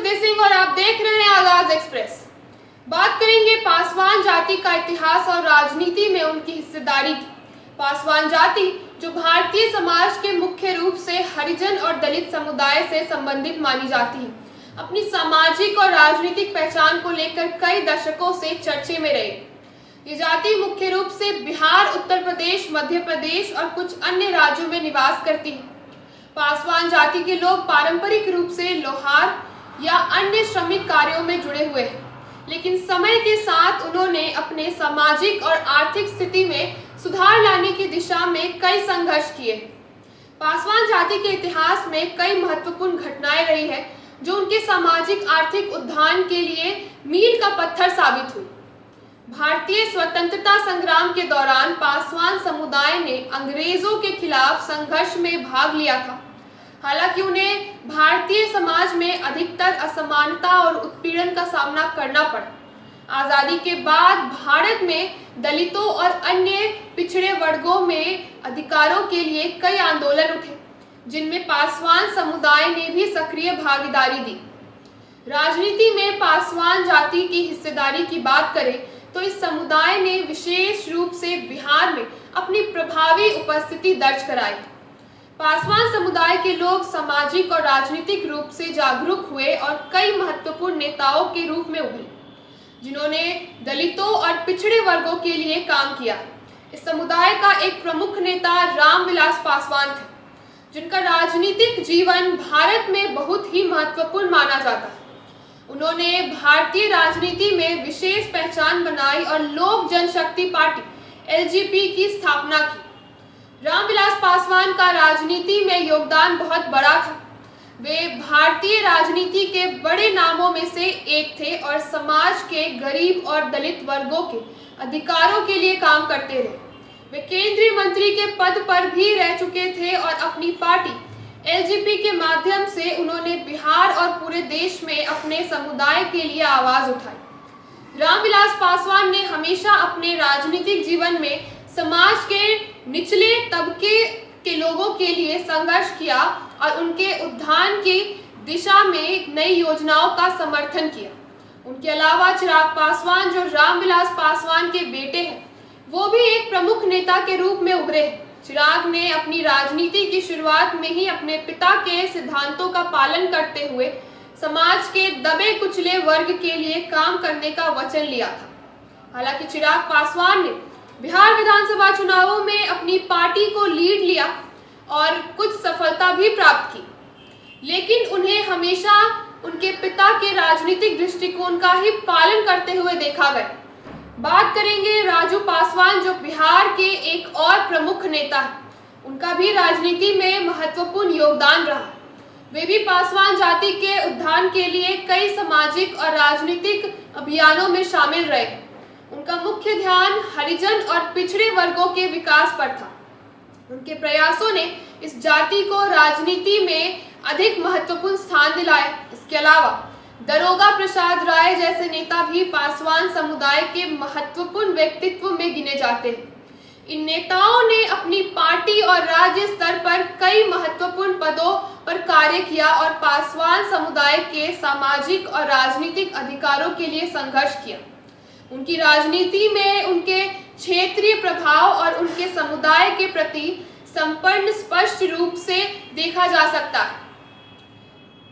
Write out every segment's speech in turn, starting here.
सुखदेव सिंह और आप देख रहे हैं आगाज एक्सप्रेस। बात करेंगे पासवान जाति का इतिहास और राजनीति में उनकी हिस्सेदारी की। पासवान जाति जो भारतीय समाज के मुख्य रूप से हरिजन और दलित समुदाय से संबंधित मानी जाती है, अपनी सामाजिक और राजनीतिक पहचान को लेकर कई दशकों से चर्चे में रही। ये जाति मुख्य रूप से बिहार, उत्तर प्रदेश, मध्य प्रदेश और कुछ अन्य राज्यों में निवास करती है। पासवान जाति के लोग पारंपरिक रूप से लोहार या अन्य श्रमिक कार्यों में जुड़े हुए हैं, लेकिन समय के साथ उन्होंने अपने सामाजिक और आर्थिक स्थिति में सुधार लाने की दिशा में कई संघर्ष किए। पासवान जाति के इतिहास में कई महत्वपूर्ण घटनाएं रही है जो उनके सामाजिक आर्थिक उत्थान के लिए मील का पत्थर साबित हुई। भारतीय स्वतंत्रता संग्राम के दौरान पासवान समुदाय ने अंग्रेजों के खिलाफ संघर्ष में भाग लिया था। हालांकि उन्हें भारतीय समाज में अधिकतर असमानता और उत्पीड़न का सामना करना पड़ा। आजादी के बाद भारत में दलितों और अन्य पिछड़े वर्गों में अधिकारों के लिए कई आंदोलन उठे, जिनमें पासवान समुदाय ने भी सक्रिय भागीदारी दी। राजनीति में पासवान जाति की हिस्सेदारी की बात करें तो इस समुदाय ने विशेष रूप से बिहार में अपनी प्रभावी उपस्थिति दर्ज कराई। पासवान समुदाय के लोग सामाजिक और राजनीतिक रूप से जागरूक हुए और कई महत्वपूर्ण नेताओं के रूप में उभरे, जिन्होंने दलितों और पिछड़े वर्गों के लिए काम किया। इस समुदाय का एक प्रमुख नेता रामविलास पासवान थे, जिनका राजनीतिक जीवन भारत में बहुत ही महत्वपूर्ण माना जाता है। उन्होंने भारतीय राजनीति में विशेष पहचान बनाई और लोक जनशक्ति पार्टी एलजेपी की स्थापना की। रामविलास पासवान का राजनीति में योगदान बहुत बड़ा था। वे भारतीय राजनीति के बड़े नामों में से एक थे और समाज के गरीब और दलित वर्गों के अधिकारों के लिए काम करते रहे। वे केंद्रीय मंत्री के पद पर भी रह चुके थे और अपनी पार्टी एलजेपी के माध्यम से उन्होंने बिहार और पूरे देश में अपने समुदाय के लिए आवाज उठाई। रामविलास पासवान ने हमेशा अपने राजनीतिक जीवन में समाज के निचले तबके के लोगों के लिए संघर्ष किया और उनके उत्थान की दिशा में नई योजनाओं का समर्थन किया। उनके अलावा चिराग पासवान, जो रामविलास पासवान के बेटे हैं, वो भी एक प्रमुख नेता के रूप में उभरे हैं। चिराग ने अपनी राजनीति की शुरुआत में ही अपने पिता के सिद्धांतों का पालन करते हुए समाज के दबे कुचले वर्ग के लिए काम करने का वचन लिया था। हालांकि चिराग पासवान ने बिहार विधानसभा चुनावों में अपनी पार्टी को लीड लिया और कुछ सफलता भी प्राप्त की, लेकिन उन्हें हमेशा उनके पिता के राजनीतिक दृष्टिकोण का ही पालन करते हुए देखा गया। बात करेंगे राजू पासवान, जो बिहार के एक और प्रमुख नेता हैं। उनका भी राजनीति में महत्वपूर्ण योगदान रहा। वे भी पासवान जाति के उत्थान के लिए कई सामाजिक और राजनीतिक अभियानों में शामिल रहे। उनका मुख्य ध्यान हरिजन और पिछड़े वर्गों के विकास पर था। उनके प्रयासों ने इस जाति को राजनीति में अधिक महत्वपूर्ण स्थान दिलाया। इसके अलावा दरोगा प्रसाद राय जैसे नेता भी पासवान समुदाय के महत्वपूर्ण व्यक्तित्व में गिने जाते हैं। इन नेताओं ने अपनी पार्टी और राज्य स्तर पर कई महत्वपूर्ण पदों पर कार्य किया और पासवान समुदाय के सामाजिक और राजनीतिक अधिकारों के लिए संघर्ष किया। उनकी राजनीति में उनके क्षेत्रीय प्रभाव और उनके समुदाय के प्रति समर्पण स्पष्ट रूप से देखा जा सकता है।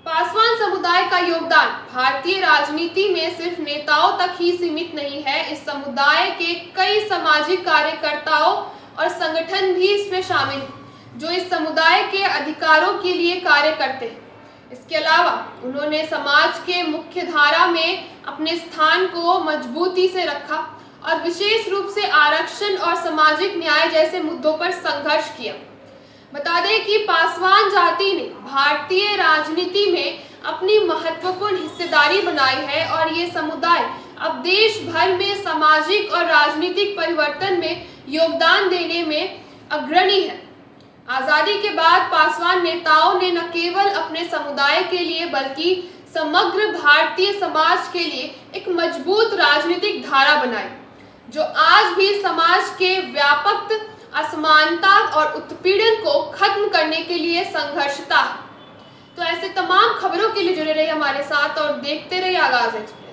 पासवान समुदाय का योगदान भारतीय राजनीति में सिर्फ नेताओं तक ही सीमित नहीं है। इस समुदाय के कई सामाजिक कार्यकर्ताओं और संगठन भी इसमें शामिल हैं, जो इस समुदाय के अधिकारों के लिए कार्य करते हैं। इसके अलावा उन्होंने समाज के मुख्य धारा में अपने स्थान को मजबूती से रखा और विशेष रूप से आरक्षण और सामाजिक न्याय जैसे मुद्दों पर संघर्ष किया। बता दें कि पासवान जाति ने भारतीय राजनीति में अपनी महत्वपूर्ण हिस्सेदारी बनाई है और ये समुदाय अब देश भर में सामाजिक और राजनीतिक परिवर्तन में योगदान देने में अग्रणी है। आजादी के बाद पासवान नेताओं ने न केवल अपने समुदाय के लिए बल्कि समग्र भारतीय समाज के लिए एक मजबूत राजनीतिक धारा बनाई, जो आज भी समाज के व्यापक असमानता और उत्पीड़न को खत्म करने के लिए संघर्षता है। तो ऐसे तमाम खबरों के लिए जुड़े रहिए हमारे साथ और देखते रहिए आगाज एक्सप्रेस।